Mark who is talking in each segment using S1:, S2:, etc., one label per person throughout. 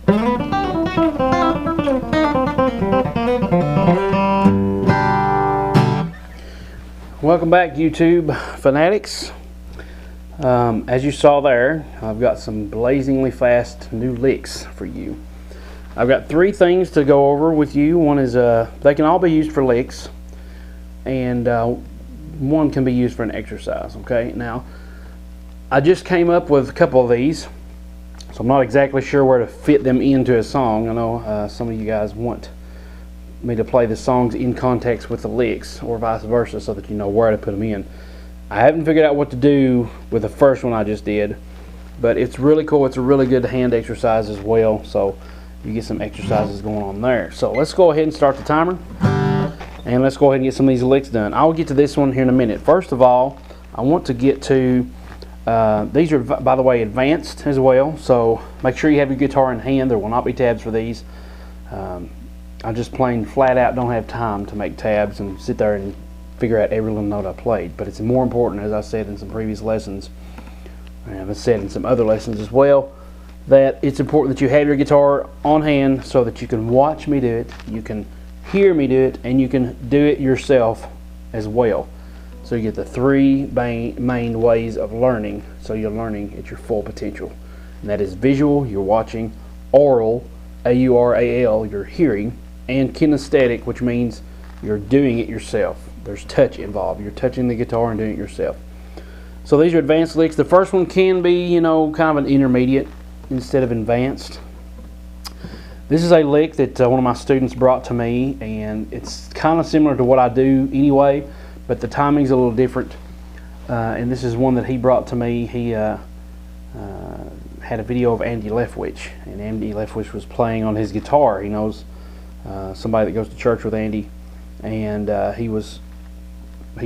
S1: Welcome back, YouTube fanatics. As you saw there, I've got some blazingly fast new licks for you. I've got three things to go over with you. One is they can all be used for licks, and one can be used for an exercise. Okay, now I just came up with a couple of these, so I'm not exactly sure where to fit them into a song. I know some of you guys want me to play the songs in context with the licks, or vice versa, so that you know where to put them in. I haven't figured out what to do with the first one I just did, but it's really cool. It's a really good hand exercise as well, so you get some exercises going on there. So let's go ahead and start the timer, and let's go ahead and get some of these licks done. I'll get to this one here in a minute. First of all, I want to get to these are, by the way, advanced as well, so make sure you have your guitar in hand. There will not be tabs for these. I just plain flat out don't have time to make tabs and sit there and figure out every little note I played. But it's more important, as I said in some previous lessons, and I've said in some other lessons as well, that it's important that you have your guitar on hand so that you can watch me do it, you can hear me do it, and you can do it yourself as well. So you get the three main ways of learning, so you're learning at your full potential. And that is visual, you're watching; aural, A-U-R-A-L, you're hearing; and kinesthetic, which means you're doing it yourself. There's touch involved. You're touching the guitar and doing it yourself. So these are advanced licks. The first one can be, you know, kind of an intermediate instead of advanced. This is a lick that one of my students brought to me, and it's kind of similar to what I do anyway, but the timing's a little different. And this is one that he brought to me. He had a video of Andy Leftwich, and Andy Leftwich was playing on his guitar. He knows somebody that goes to church with Andy, and he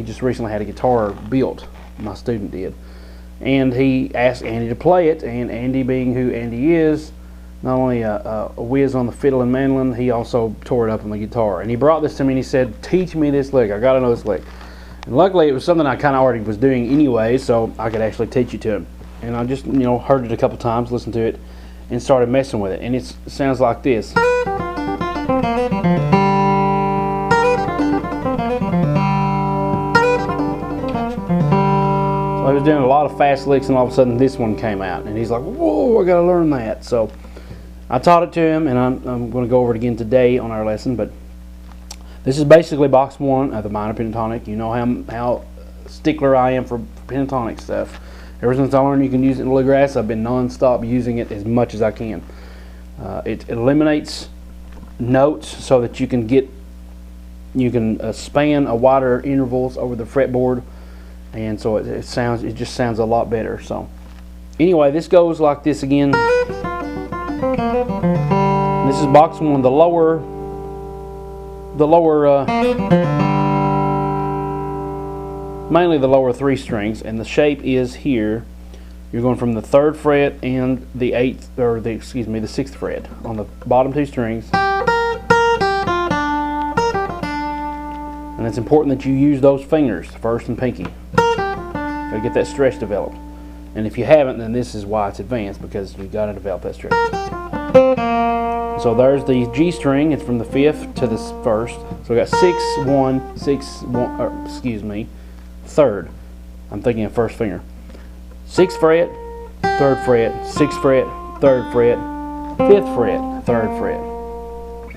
S1: just recently had a guitar built. My student did, and he asked Andy to play it. And Andy, being who Andy is, not only a whiz on the fiddle and mandolin, he also tore it up on the guitar. And he brought this to me and he said, "Teach me this lick. I got to know this lick." And luckily, it was something I kind of already was doing anyway, so I could actually teach it to him. And I just, you know, heard it a couple times, listened to it, and started messing with it. And it sounds like this. I was doing a lot of fast licks, and all of a sudden this one came out, and he's like, "Whoa, I gotta learn that." So I taught it to him, and I'm going to go over it again today on our lesson. But this is basically box one of the minor pentatonic. You know how stickler I am for pentatonic stuff. Ever since I learned you can use it in Bluegrass, I've been non-stop using it as much as I can. It eliminates notes so that you can span a wider intervals over the fretboard. And so it just sounds a lot better. So anyway, this goes like this again. This is box one, the lower mainly the lower three strings, and the shape is here. You're going from the 3rd fret and the 6th fret on the bottom two strings. And it's important that you use those fingers, first and pinky. Gotta get that stretch developed. And if you haven't, then this is why it's advanced, because you gotta develop that stretch. So there's the G string. It's from the 5th to the 1st. So we got 6, 1, 6, 1, or excuse me, 3rd. I'm thinking of 1st finger. 6th fret, 3rd fret, 6th fret, 3rd fret, 5th fret, 3rd fret.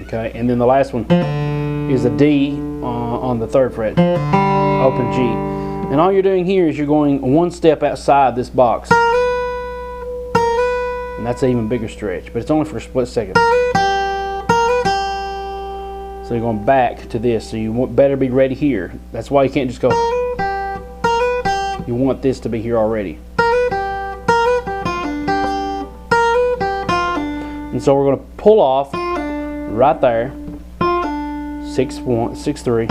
S1: Okay, and then the last one is a D on the 3rd fret, open G. And all you're doing here is you're going one step outside this box. And that's an even bigger stretch, but it's only for a split second. So you're going back to this, so you better be ready here. That's why you can't just go. You want this to be here already. And so we're going to pull off right there. 6, 1, 6, 3.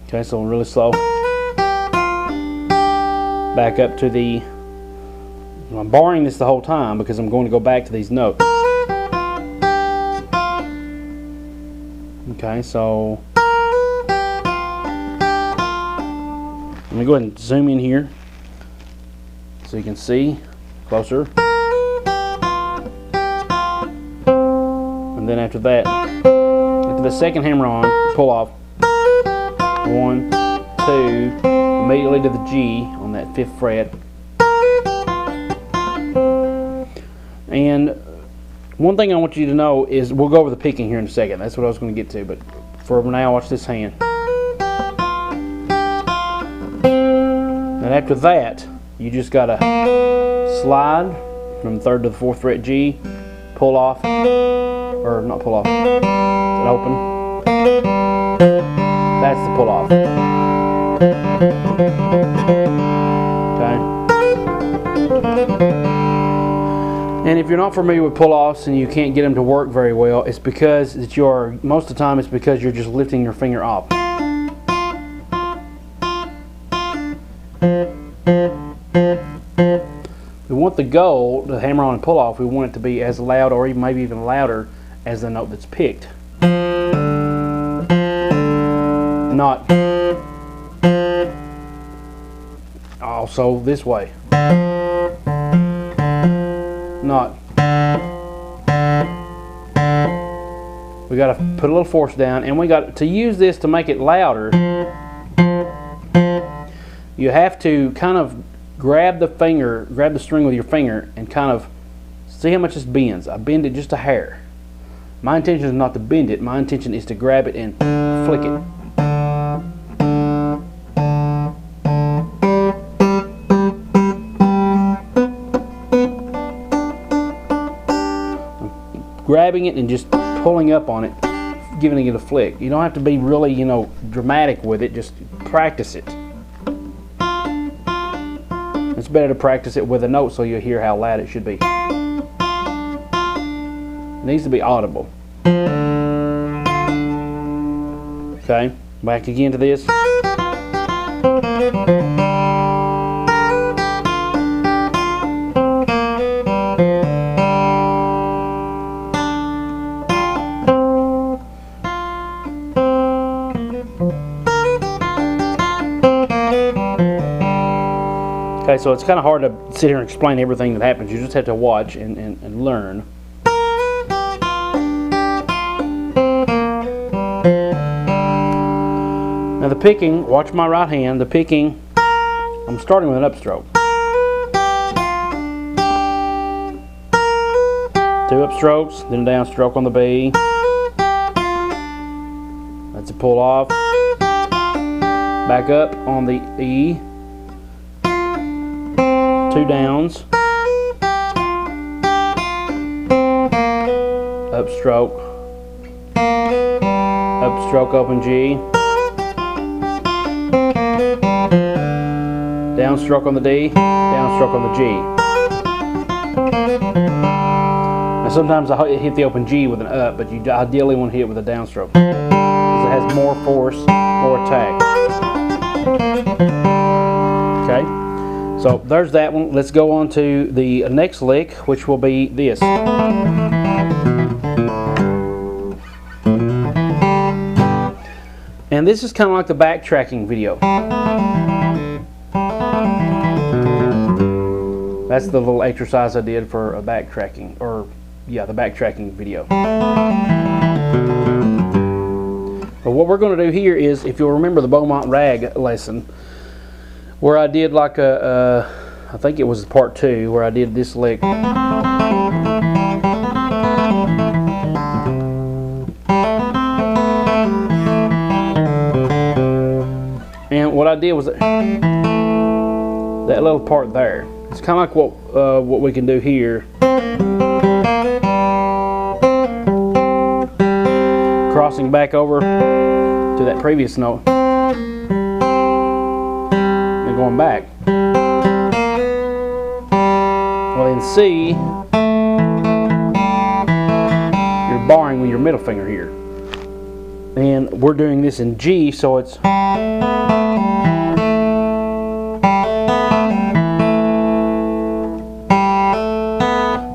S1: Okay, so really slow. Back up to the. I'm barring this the whole time because I'm going to go back to these notes. Okay, so Let me go ahead and zoom in here so you can see closer. And then after that, after the second hammer on, pull off 1, 2, immediately to the G on that 5th fret. And one thing I want you to know is, we'll go over the picking here in a second. That's what I was going to get to, but for now, watch this hand. And after that, you just gotta slide from the 3rd to the 4th fret G, pull off, or not pull off, open. That's the pull off. Okay. And if you're not familiar with pull-offs and you can't get them to work very well, it's because most of the time it's because you're just lifting your finger up. We want the goal, the hammer on and pull off, we want it to be as loud or maybe even louder as the note that's picked. Not also this way. Not. We got to put a little force down, and we got to use this to make it louder. You have to kind of grab the string with your finger, and kind of see how much this bends. I bend it just a hair. My intention is not to bend it. My intention is to grab it and flick it. Grabbing it and just pulling up on it, giving it a flick. You don't have to be really, dramatic with it. Just practice it. It's better to practice it with a note so you'll hear how loud it should be. It needs to be audible. Okay, back again to this. Okay, so it's kind of hard to sit here and explain everything that happens. You just have to watch and learn. Now the picking, watch my right hand, the picking, I'm starting with an upstroke. 2 upstrokes, then a downstroke on the B. That's a pull off. Back up on the E. 2 downs, upstroke, upstroke open G, downstroke on the D, downstroke on the G. Now sometimes I hit the open G with an up, but you ideally want to hit it with a downstroke because it has more force, more attack. Okay. So there's that one. Let's go on to the next lick, which will be this. And this is kind of like the backtracking video. That's the little exercise I did for a backtracking, the backtracking video. But what we're going to do here is, if you'll remember the Beaumont rag lesson, where I did like I think it was part 2, where I did this lick. And what I did was that little part there. It's kind of like what we can do here. Crossing back over to that previous note. Going back. Well, in C, you're barring with your middle finger here. And we're doing this in G, so it's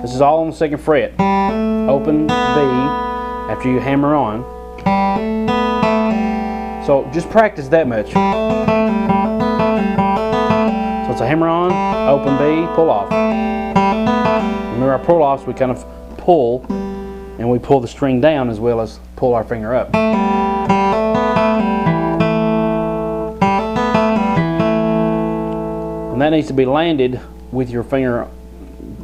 S1: this is all on the 2nd fret. Open B after you hammer on. So just practice that much. it's a hammer on, open B, pull off. Remember our pull offs, we kind of pull, and we pull the string down as well as pull our finger up. And that needs to be landed with your finger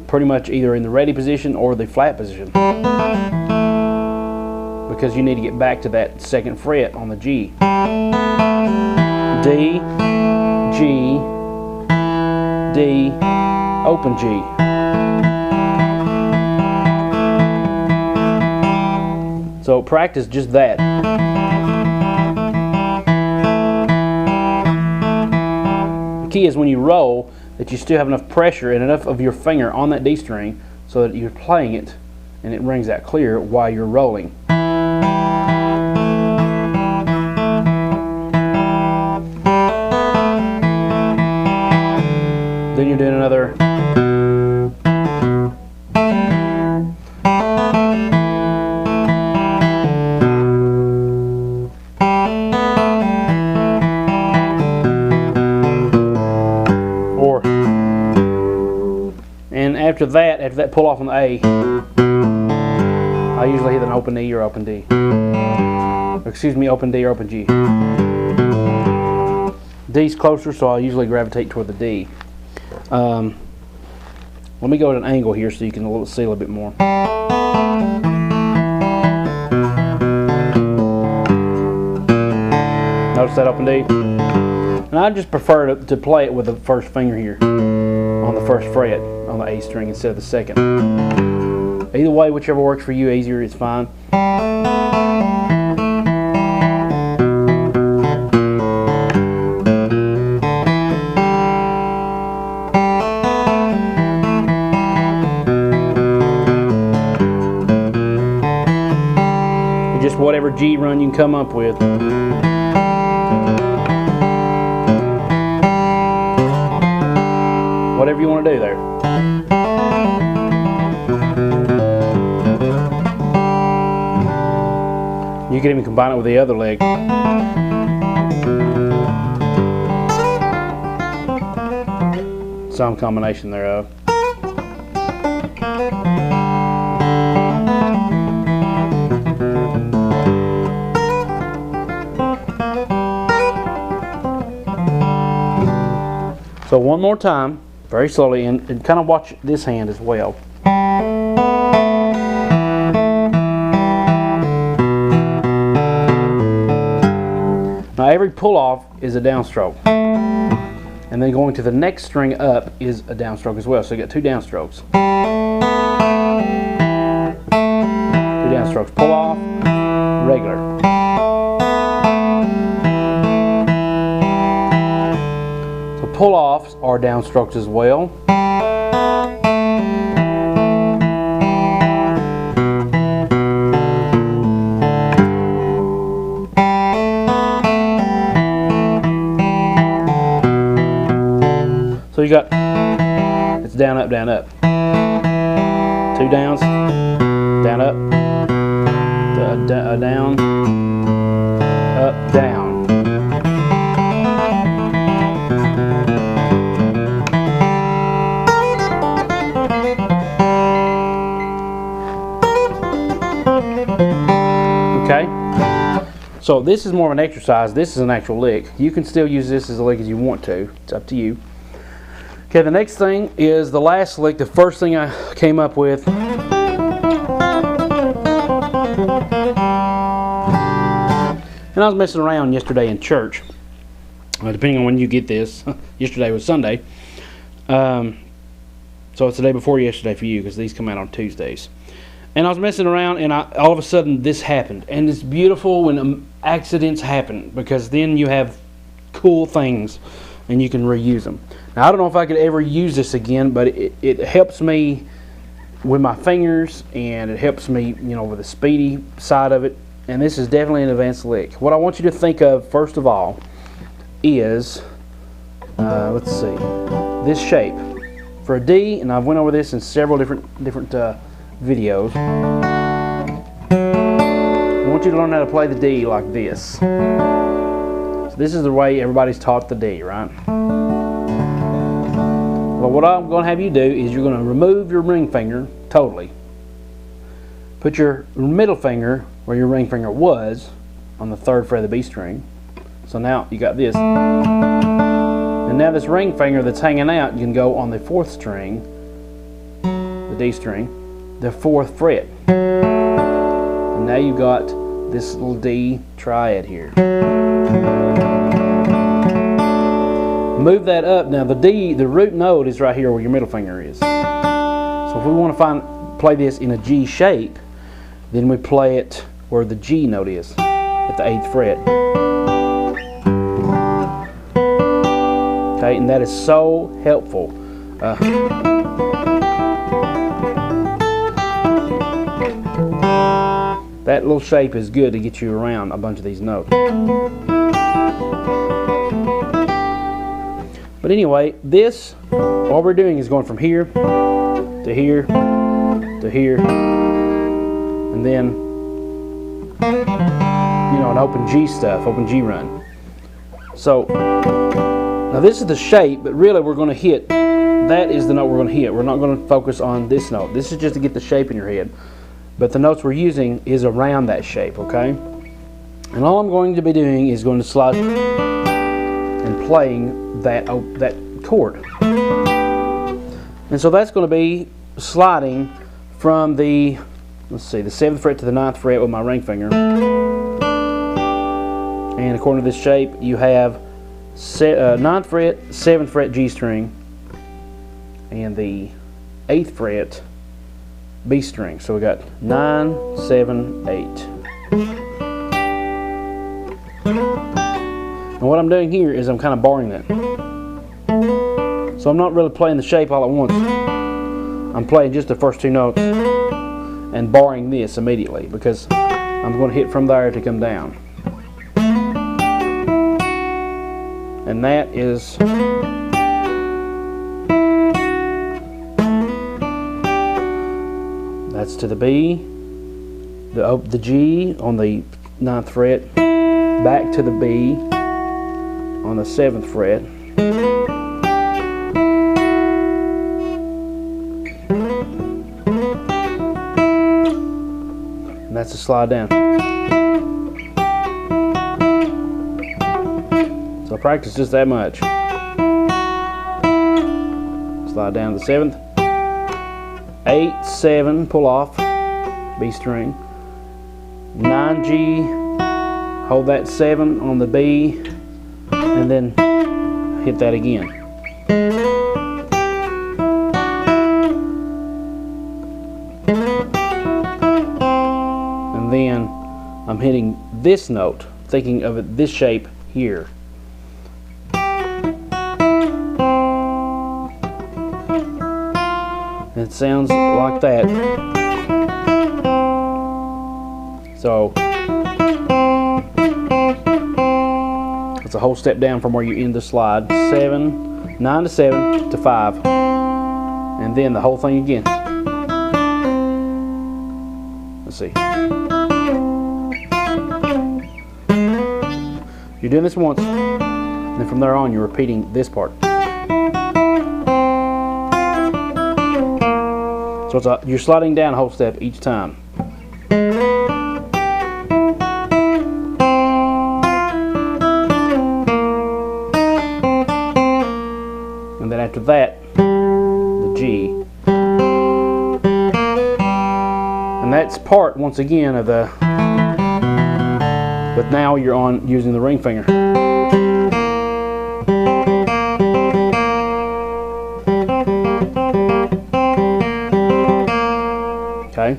S1: pretty much either in the ready position or the flat position, because you need to get back to that second fret on the G. D, G, D, open G. So practice just that. The key is when you roll that you still have enough pressure and enough of your finger on that D string so that you're playing it and it rings out clear while you're rolling. Then you're doing another. And after that pull off on the A, I usually hit an open E or open D. Excuse me, open D or open G. D's closer, so I'll usually gravitate toward the D. Let me go at an angle here so you can see a little bit more. Notice that open D? And I just prefer to play it with the first finger here on the first fret on the A string instead of the second. Either way, whichever works for you, easier, it's fine. Just whatever G run you can come up with. Whatever you want to do there. You can even combine it with the other leg. Some combination thereof. So one more time, very slowly, and kind of watch this hand as well. Now every pull off is a downstroke, and then going to the next string up is a downstroke as well. So you got two downstrokes. Two downstrokes, pull off, regular. So pull offs are downstrokes as well. So you got, it's down, up, down, up. Two downs, down, up, down, up, down. Okay, so this is more of an exercise. This is an actual lick. You can still use this as a lick as you want to. It's up to you. Okay, the next thing is the last lick, the first thing I came up with. And I was messing around yesterday in church, depending on when you get this. Yesterday was Sunday. So it's the day before yesterday for you, because these come out on Tuesdays. And I was messing around, and all of a sudden this happened. And it's beautiful when accidents happen, because then you have cool things and you can reuse them. Now, I don't know if I could ever use this again, but it helps me with my fingers, and it helps me, you know, with the speedy side of it. And this is definitely an advanced lick. What I want you to think of first of all is, let's see, this shape for a D, and I've went over this in several different videos. I want you to learn how to play the D like this. So this is the way everybody's taught the D, right? Well, what I'm going to have you do is you're going to remove your ring finger totally. Put your middle finger where your ring finger was on the 3rd fret of the B string. So now you got this. And now this ring finger that's hanging out, you can go on the 4th string, the D string, the 4th fret. And now you've got this little D triad here. Move that up. Now the D, the root note is right here where your middle finger is. So if we want to play this in a G shape, then we play it where the G note is, at the 8th fret. Okay, and that is so helpful. That little shape is good to get you around a bunch of these notes. But anyway, this, all we're doing is going from here to here to here, and then, you know, an open G stuff, open G run. So, now this is the shape, but really we're going to hit, that is the note we're going to hit. We're not going to focus on this note. This is just to get the shape in your head. But the notes we're using is around that shape, okay? And all I'm going to be doing is going to slide and playing that chord. And so that's going to be sliding from the, let's see, the 7th fret to the 9th fret with my ring finger. And according to this shape, you have 9th fret, 7th fret G string, and the 8th fret B string. So we got 9, 7, 8. And what I'm doing here is I'm kind of barring that. So I'm not really playing the shape all at once. I'm playing just the first 2 notes and barring this immediately because I'm going to hit from there to come down. And that is that's to the B, the G on the 9th fret, back to the B on the 7th fret, and that's a slide down. So I practice just that much. Slide down to the 7th, 8, 7, pull off, B string, 9G, hold that 7 on the B, and then hit that again. And then I'm hitting this note, thinking of it this shape here. It sounds like that. So it's a whole step down from where you end the slide. 9 to 7 to 5, and then the whole thing again. Let's see. You're doing this once, and then from there on you're repeating this part. So you're sliding down a whole step each time. And then after that, the G. And that's part, once again, of the, but now you're on using the ring finger. Okay.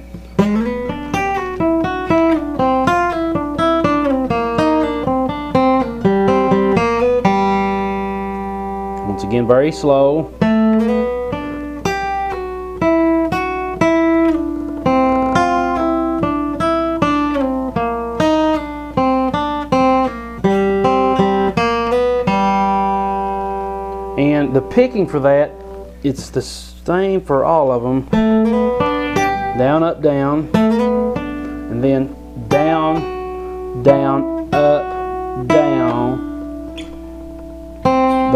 S1: Once again, very slow. And the picking for that, it's the same for all of them. Down, up, down, and then down, down, up, down.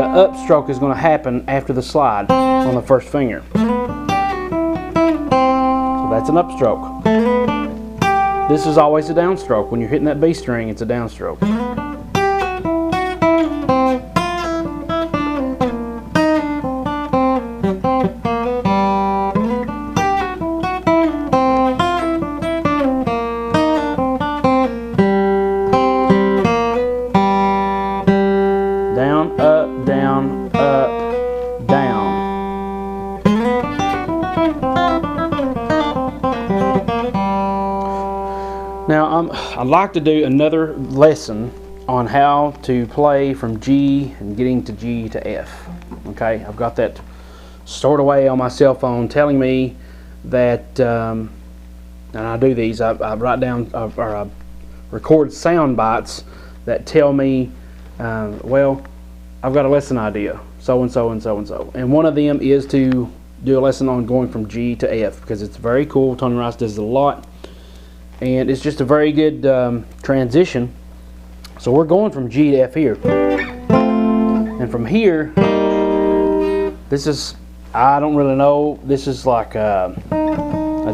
S1: the upstroke is going to happen after the slide on the first finger. So that's an upstroke. This is always a downstroke. When you're hitting that B string, it's a downstroke. Down, up, down, up, down. Now, I'd like to do another lesson on how to play from G and getting to G to F. Okay, I've got that stored away on my cell phone telling me that, and I do these, I write down, or I record sound bites that tell me, well, I've got a lesson idea, so and so and so and so. And one of them is to do a lesson on going from G to F, because it's very cool. Tony Rice does it a lot, and it's just a very good transition. So we're going from G to F here, and from here, this is, I don't really know, this is like a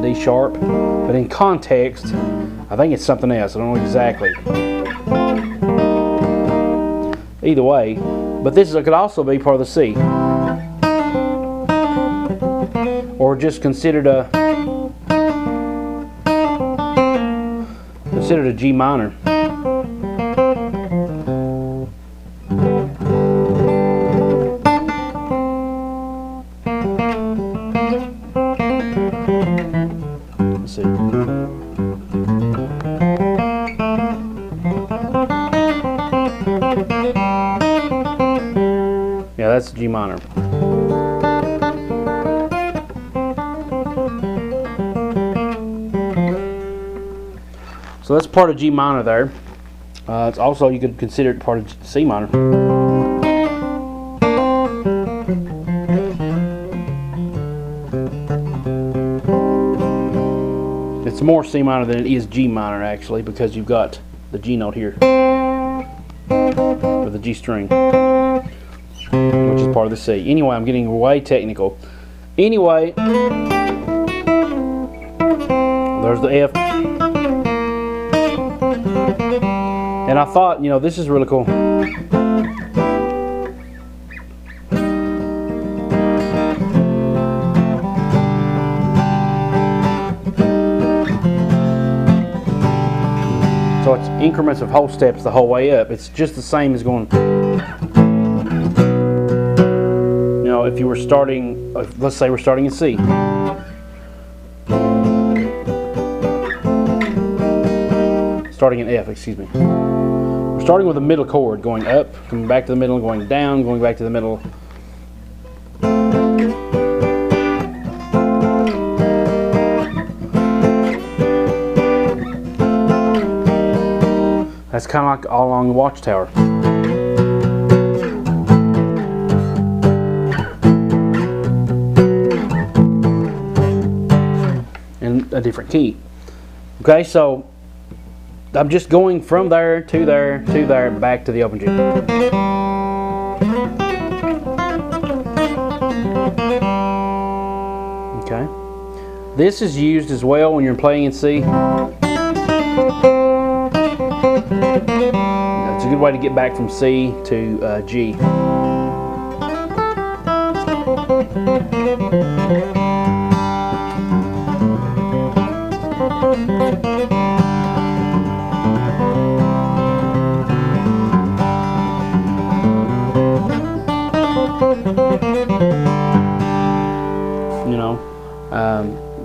S1: D sharp, but in context, I think it's something else. I don't know exactly. Either way, but this could also be part of the C, or just considered a G minor. Let's see. Yeah, that's G minor. So that's part of G minor there. It's also, you could consider it part of C minor. It's more C minor than it is G minor, actually, because you've got the G note here, or the G string, which is part of the C. Anyway, I'm getting way technical. Anyway, there's the F. And I thought, you know, this is really cool. So it's increments of whole steps the whole way up. It's just the same as going, you know, if you were starting, let's say we're starting in C. Starting in F, excuse me. We're starting with a middle chord, going up, coming back to the middle, going down, going back to the middle. That's kind of like all along the Watchtower. In a different key. Okay, so I'm just going from there to there to there, back to the open G. Okay. This is used as well when you're playing in C. It's a good way to get back from C to G. You know,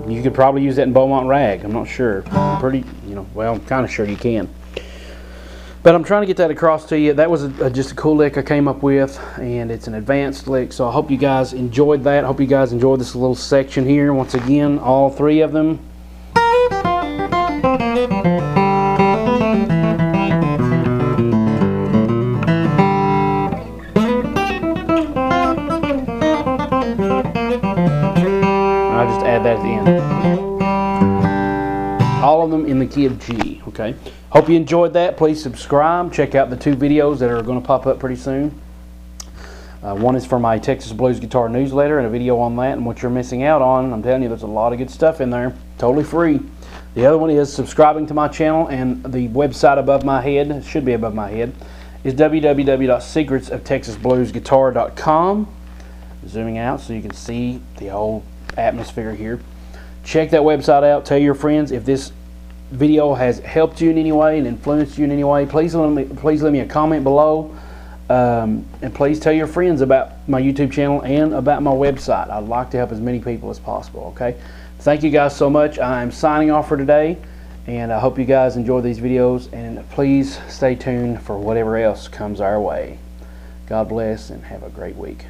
S1: you could probably use that in Beaumont Rag. I'm not sure. I'm pretty, you know, well, I'm kind of sure you can. But I'm trying to get that across to you. That was just a cool lick I came up with, and it's an advanced lick. So I hope you guys enjoyed that. I hope you guys enjoyed this little section here. Once again, all three of them. I'll just add that at the end. All of them in the key of G, okay? Hope you enjoyed that. Please subscribe. Check out the 2 videos that are going to pop up pretty soon. One is for my Texas Blues Guitar newsletter and a video on that and what you're missing out on. I'm telling you, there's a lot of good stuff in there, totally free. The other one is subscribing to my channel, and the website above my head, it should be above my head, is www.secretsoftexasbluesguitar.com. Zooming out so you can see the whole atmosphere here. Check that website out. Tell your friends if this video has helped you in any way and influenced you in any way. Please leave me a comment below. And please tell your friends about my YouTube channel and about my website. I'd like to help as many people as possible, okay? Thank you guys so much. I'm signing off for today, and I hope you guys enjoy these videos, and please stay tuned for whatever else comes our way. God bless and have a great week.